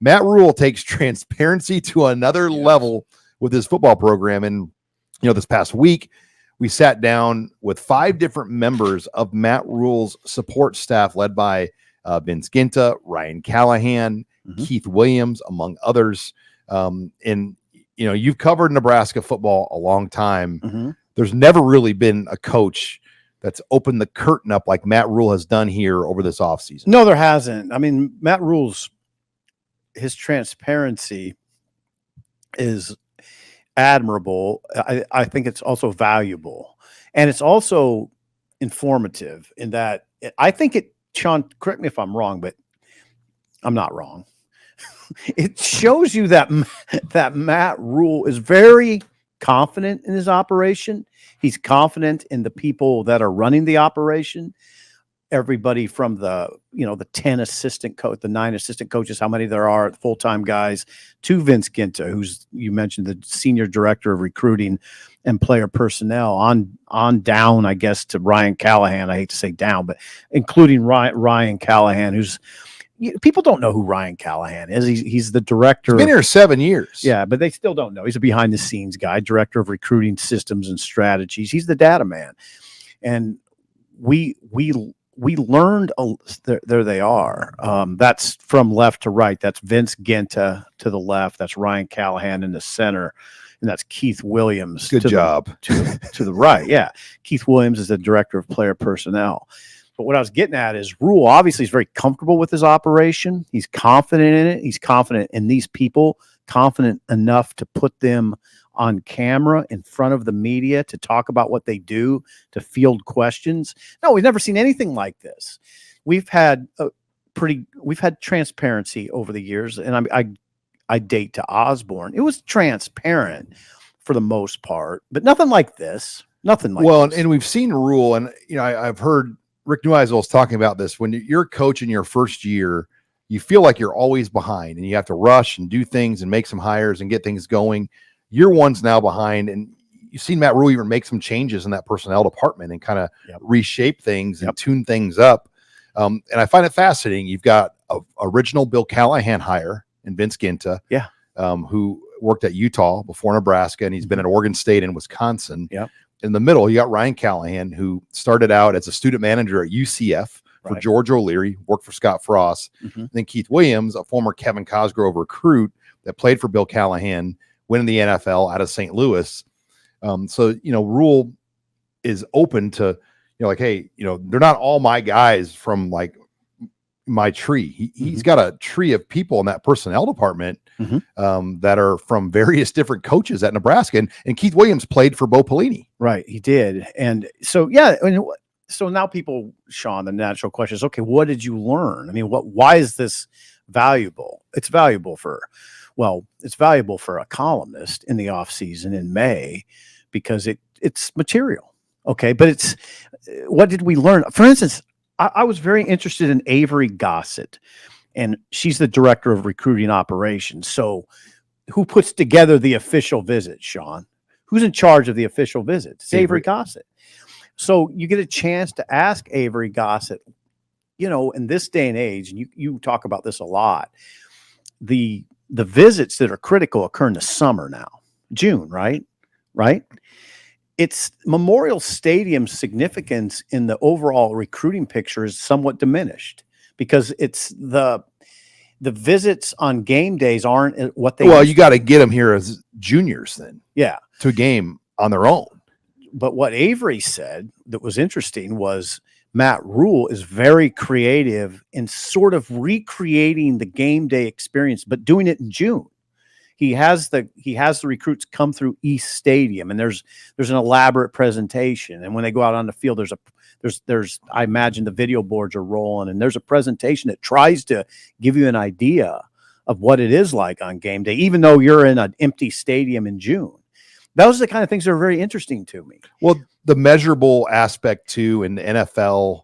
Matt Rhule takes transparency to another level with his football program. And, this past week, we sat down with 5 different members of Matt Rhule's support staff, led by Vince Ginta, Ryan Callahan, Keith Williams, among others. And, you've covered Nebraska football a long time. There's never really been a coach that's opened the curtain up like Matt Rhule has done here over this offseason. No, there hasn't. I mean, Matt Rhule's his transparency is admirable. I think it's also valuable, and it's also informative in that I think it, Sean, correct me if I'm wrong, but I'm not wrong. It shows you that Matt Rhule is very confident in his operation. He's confident in the people that are running the operation. Everybody from the 10 assistant coach, the 9 assistant coaches, how many there are, full-time guys, to Vince Ginta, who's, you mentioned, the senior director of recruiting and player personnel, on down, I guess, to Ryan Callahan. I hate to say down, but including Ryan Callahan, who's, people don't know who Ryan Callahan is. He's the director. He's been here 7 years. Yeah, but they still don't know. He's a behind-the-scenes guy, director of recruiting systems and strategies. He's the data man, and we learned. There they are. That's from left to right. That's Vince Ginta to the left. That's Ryan Callahan in the center, and that's Keith Williams. Good job. To the right. Yeah, Keith Williams is the director of player personnel. But what I was getting at is Rhule obviously is very comfortable with his operation. He's confident in it. He's confident in these people, confident enough to put them on camera in front of the media to talk about what they do, to field questions. No, we've never seen anything like this. We've had transparency over the years, and I date to Osborne. It was transparent for the most part, but nothing like this. Nothing like this. And we've seen Rhule, and I've heard Rick Neuheisel talking about this. When you're a coach in your first year, you feel like you're always behind, and you have to rush and do things and make some hires and get things going. Year one's now behind, and you've seen Matt Rhule even make some changes in that personnel department and kind of reshape things and tune things up. And I find it fascinating. You've got a original Bill Callahan hire in Vince Ginta, who worked at Utah before Nebraska, and he's been at Oregon State and Wisconsin. In the middle, you got Ryan Callahan, who started out as a student manager at UCF for George O'Leary, worked for Scott Frost. And then Keith Williams, a former Kevin Cosgrove recruit that played for Bill Callahan, went in the NFL out of St. Louis. So, Rhule is open to, hey, they're not all my guys from like my tree. He's got a tree of people in that personnel department that are from various different coaches at Nebraska. And Keith Williams played for Bo Pelini. Right, he did. And so, yeah, so now people, Sean, the natural question is, okay, what did you learn? I mean, why is this valuable? It's valuable for a columnist in the off season in May, because it's material. Okay. But what did we learn? For instance, I was very interested in Avery Gossett, and she's the director of recruiting operations. So who puts together the official visits, Sean? Who's in charge of the official visits? It's Avery Gossett. So you get a chance to ask Avery Gossett, in this day and age, and you talk about this a lot, the visits that are critical occur in the summer now, June, right? It's Memorial Stadium's significance in the overall recruiting picture is somewhat diminished, because it's the visits on game days aren't what they. Well, you got to get them here as juniors then. Yeah. To a game on their own. But what Avery said that was interesting was Matt Rhule is very creative in sort of recreating the game day experience, but doing it in June. He has the recruits come through East Stadium, and there's an elaborate presentation. And when they go out on the field, there's I imagine the video boards are rolling, and there's a presentation that tries to give you an idea of what it is like on game day, even though you're in an empty stadium in June. Those are the kind of things that are very interesting to me. Well, the measurable aspect too, in the NFL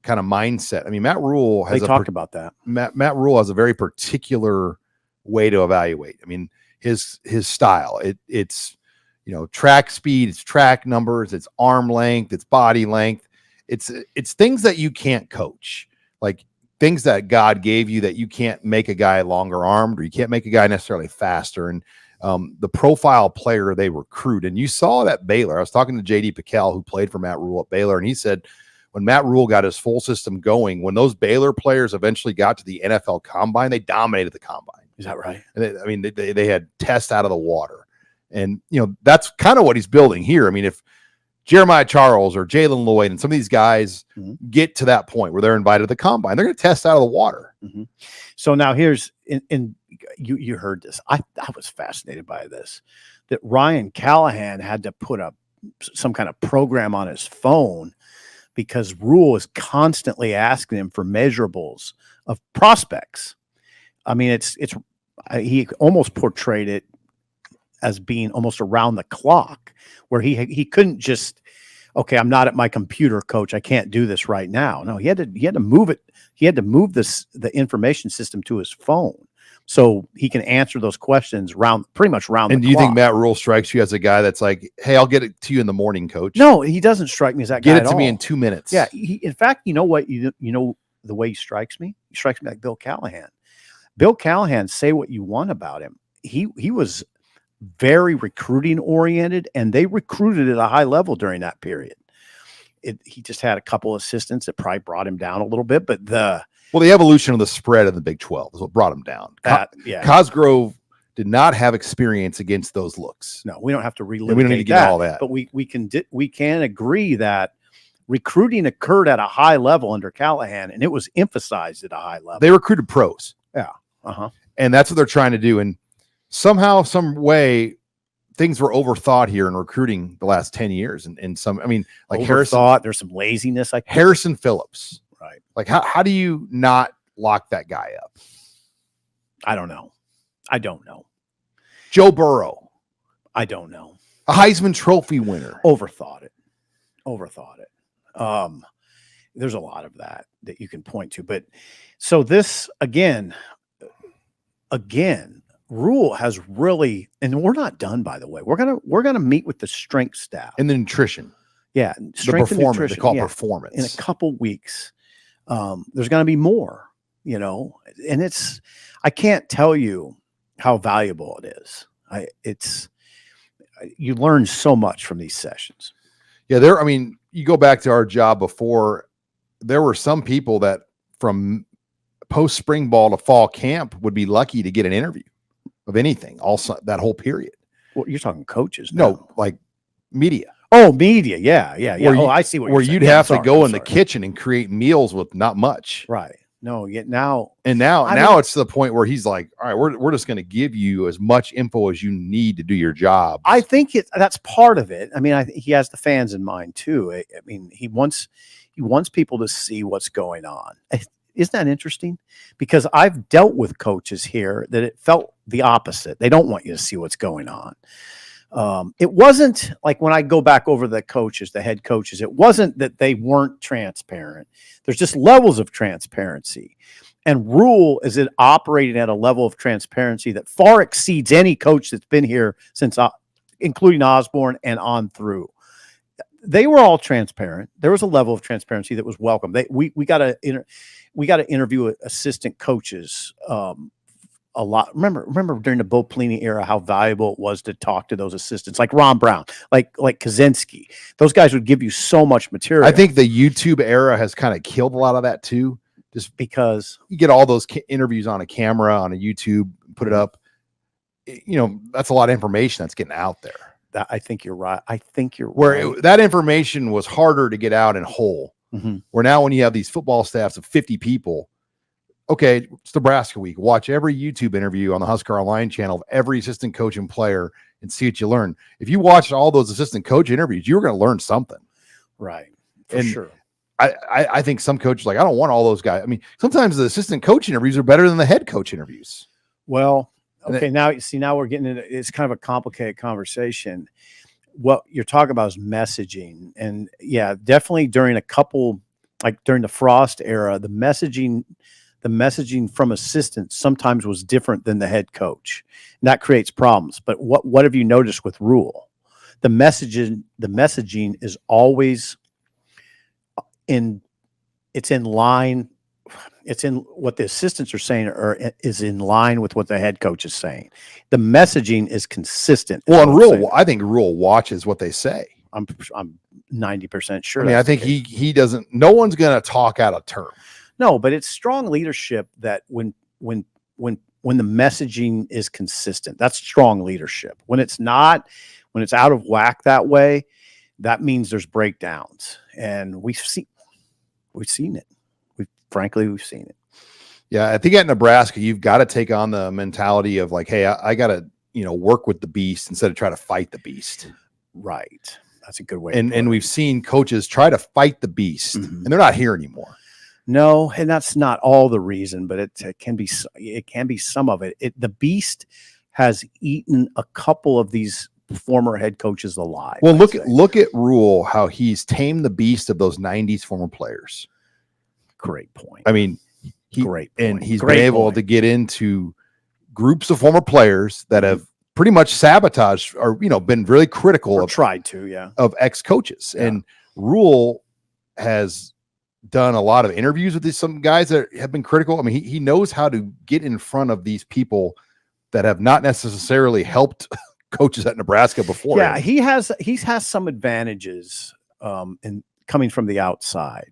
kind of mindset. I mean, Matt Rhule has talked about that. Matt Rhule has a very particular way to evaluate. I mean, his style. It's track speed, it's track numbers, it's arm length, it's body length. It's things that you can't coach. Like things that God gave you that you can't make a guy longer armed, or you can't make a guy necessarily faster. And the profile player they recruit. And you saw that Baylor. I was talking to JD Piquel, who played for Matt Rhule at Baylor, and he said when Matt Rhule got his full system going, when those Baylor players eventually got to the NFL combine, they dominated the combine. Is that right? And they had tests out of the water. And, that's kind of what he's building here. I mean, if Jeremiah Charles or Jalen Lloyd and some of these guys get to that point where they're invited to the combine, they're going to test out of the water. So now here's, you heard this. I was fascinated by this, that Ryan Callahan had to put some kind of program on his phone because Rhule is constantly asking him for measurables of prospects. I mean, he almost portrayed it as being almost around the clock, where he couldn't just, okay, I'm not at my computer, coach, I can't do this right now. No, he had to move it. He had to move the information system to his phone so he can answer those questions pretty much round the clock. And do you think Matt Rhule strikes you as a guy that's like, hey, I'll get it to you in the morning, coach? No, he doesn't strike me as that guy. Get it to me in 2 minutes. Yeah. In fact, you know what? You know the way he strikes me? He strikes me like Bill Callahan. Bill Callahan, say what you want about him. He was very recruiting oriented, and they recruited at a high level during that period. He just had a couple assistants that probably brought him down a little bit, but the evolution of the spread in the Big 12 is what brought him down. Cosgrove did not have experience against those looks. No, we don't have to relive. We don't need to get all that, but we can agree that recruiting occurred at a high level under Callahan, and it was emphasized at a high level. They recruited pros. Yeah. And that's what they're trying to do. And somehow, some way, things were overthought here in recruiting the last 10 years. And some, I mean, like overthought, there's some laziness. Like Harrison Phillips. Right. Like, how do you not lock that guy up? I don't know. Joe Burrow. I don't know. A Heisman Trophy winner. Overthought it. There's a lot of that you can point to. But so this, again, Rhule has really, and we're not done, by the way. We're gonna meet with the strength staff and the nutrition. Yeah, strength and nutrition. They call it performance in a couple weeks. There's going to be more, and I can't tell you how valuable it is. You learn so much from these sessions. Yeah, you go back to our job before. There were some people that from post spring ball to fall camp would be lucky to get an interview of anything. Also, that whole period. Well, you're talking coaches now. No, like media. Oh, media. Yeah. I see what you're saying. You'd have to go in the kitchen and create meals with not much. Right. No, yet now it's to the point where he's like, all right, we're just going to give you as much info as you need to do your job. I think that's part of it. I mean, he has the fans in mind too. I mean, he wants people to see what's going on. Isn't that interesting? Because I've dealt with coaches here that it felt the opposite. They don't want you to see what's going on. It wasn't like when I go back over the head coaches, it wasn't that they weren't transparent. There's just levels of transparency. And Rhule is operating at a level of transparency that far exceeds any coach that's been here since, including Osborne and on through. They were all transparent. There was a level of transparency that was welcome. We got to interview assistant coaches a lot. Remember during the Bo Pelini era, how valuable it was to talk to those assistants, like Ron Brown, like Kaczynski. Those guys would give you so much material. I think the YouTube era has kind of killed a lot of that too, just because you get all those interviews on a camera, on a YouTube, put it up. That's a lot of information that's getting out there. I think you're right. That information was harder to get out in whole. Mm-hmm. Where now when you have these football staffs of 50 people, okay, it's Nebraska week. Watch every YouTube interview on the HuskerOnline channel of every assistant coach and player and see what you learn. If you watch all those assistant coach interviews, you're going to learn something. Right. For sure. I think some coaches I don't want all those guys. I mean, sometimes the assistant coach interviews are better than the head coach interviews. Well, okay, now we're getting into it's kind of a complicated conversation. What you're talking about is messaging. And yeah, definitely during during the Frost era, the messaging from assistants sometimes was different than the head coach. And that creates problems. But what have you noticed with Rhule? The messaging is always in line it's in what the assistants are saying is in line with what the head coach is saying. The messaging is consistent. Well, and Rhule, I think Rhule watches what they say. I'm 90% sure. I mean, I think he doesn't. No one's going to talk out of term. No, but it's strong leadership that when the messaging is consistent, that's strong leadership. When it's not, when it's out of whack that way, that means there's breakdowns, and we've seen it. We've seen it. Yeah, I think at Nebraska, you've got to take on the mentality of like, hey, I got to work with the beast instead of try to fight the beast. Right. That's a good way. And we've seen coaches try to fight the beast, and they're not here anymore. No, and that's not all the reason, but it can be some of it. The beast has eaten a couple of these former head coaches alive. Well, look at Rhule, how he's tamed the beast of those 90s former players. Great point. I mean, he's been able to get into groups of former players that have pretty much sabotaged or been really critical of ex-coaches. Yeah. And Rhule has done a lot of interviews with some guys that have been critical. I mean, he knows how to get in front of these people that have not necessarily helped coaches at Nebraska before. Yeah, he has some advantages in coming from the outside.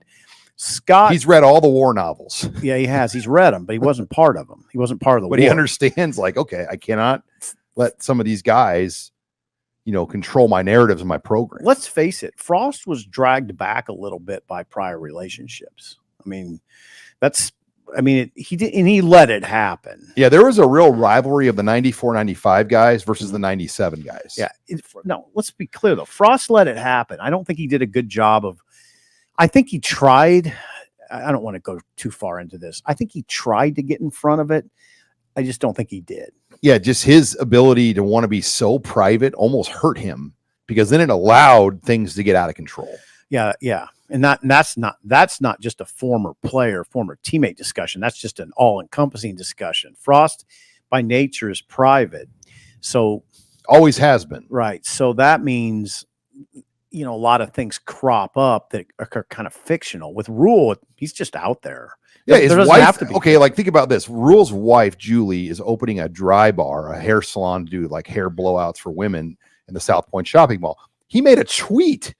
Scott, he's read all the war novels. Yeah, he has. He's read them, but he wasn't part of them. He wasn't part of the war. But he understands, like, okay, I cannot let some of these guys, control my narratives in my program. Let's face it. Frost was dragged back a little bit by prior relationships. I mean, he did, and he let it happen. Yeah, there was a real rivalry of the 94, 95 guys versus the 97 guys. Yeah. No, let's be clear, though. Frost let it happen. I don't think he did a good job of, I think he tried. I don't want to go too far into this. I think he tried to get in front of it. I just don't think he did. Yeah, just his ability to want to be so private almost hurt him, because then it allowed things to get out of control. Yeah. And that's not just a former player, former teammate discussion. That's just an all-encompassing discussion. Frost by nature is private. So always has been. Right. So that means a lot of things crop up that are kind of fictional. With Rhule, he's just out there. Yeah, his wife have to be. Okay, like think about this. Rhule's wife, Julie, is opening a dry bar, a hair salon to do like hair blowouts for women in the South Point shopping mall. He made a tweet.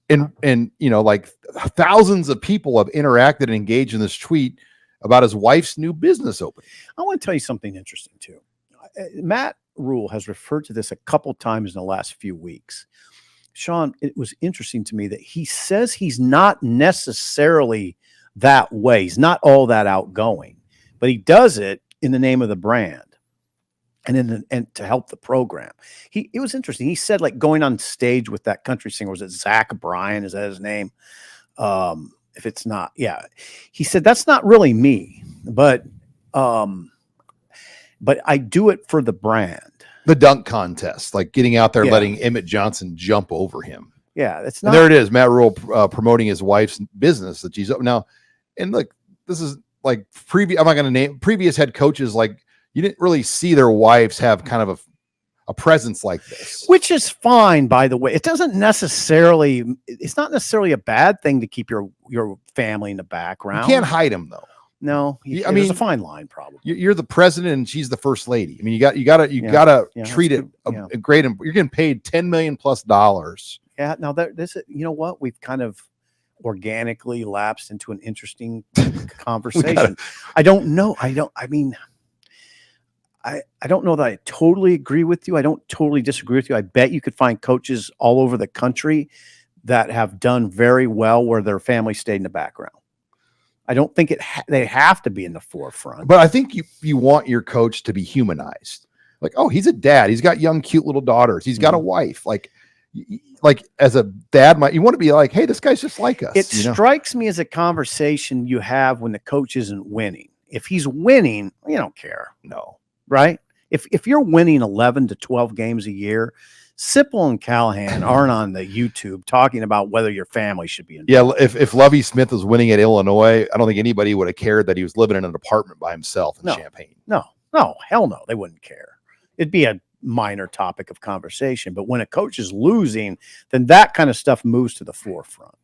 And like thousands of people have interacted and engaged in this tweet about his wife's new business opening. I want to tell you something interesting too. Matt Rhule has referred to this a couple times in the last few weeks. Sean, it was interesting to me that he says he's not necessarily that way. He's not all that outgoing, but he does it in the name of the brand and to help the program. It was interesting. He said, like, going on stage with that country singer, was it Zach Bryan? Is that his name? If it's not, yeah. He said, that's not really me, but I do it for the brand. The dunk contest, like getting out there, letting Emmett Johnson jump over him. Yeah, it's not. And there it is, Matt Rhule promoting his wife's business that she's up now. And look, this is like previous. I'm not going to name previous head coaches. Like, you didn't really see their wives have kind of a presence like this, which is fine, by the way. It's not necessarily a bad thing to keep your family in the background. You can't hide them though. No, I mean, there's a fine line. Probably you're the president and she's the first lady. I mean, you gotta treat it a great. You're getting paid $10 million plus. Yeah. Now this, you know what? We've kind of organically lapsed into an interesting conversation. I don't know. I don't know that I totally agree with you. I don't totally disagree with you. I bet you could find coaches all over the country that have done very well where their family stayed in the background. I don't think they have to be in the forefront. But I think you want your coach to be humanized. Like, oh, he's a dad. He's got young, cute little daughters. He's got a wife. Like as a dad, you want to be like, hey, this guy's just like us. It strikes me as a conversation you have when the coach isn't winning. If he's winning, you don't care. No. Right? If you're winning 11 to 12 games a year, Sipple and Callahan aren't on the YouTube talking about whether your family should be involved. Yeah, if Lovie Smith was winning at Illinois, I don't think anybody would have cared that he was living in an apartment by himself in Champaign. No, hell no, they wouldn't care. It'd be a minor topic of conversation. But when a coach is losing, then that kind of stuff moves to the forefront.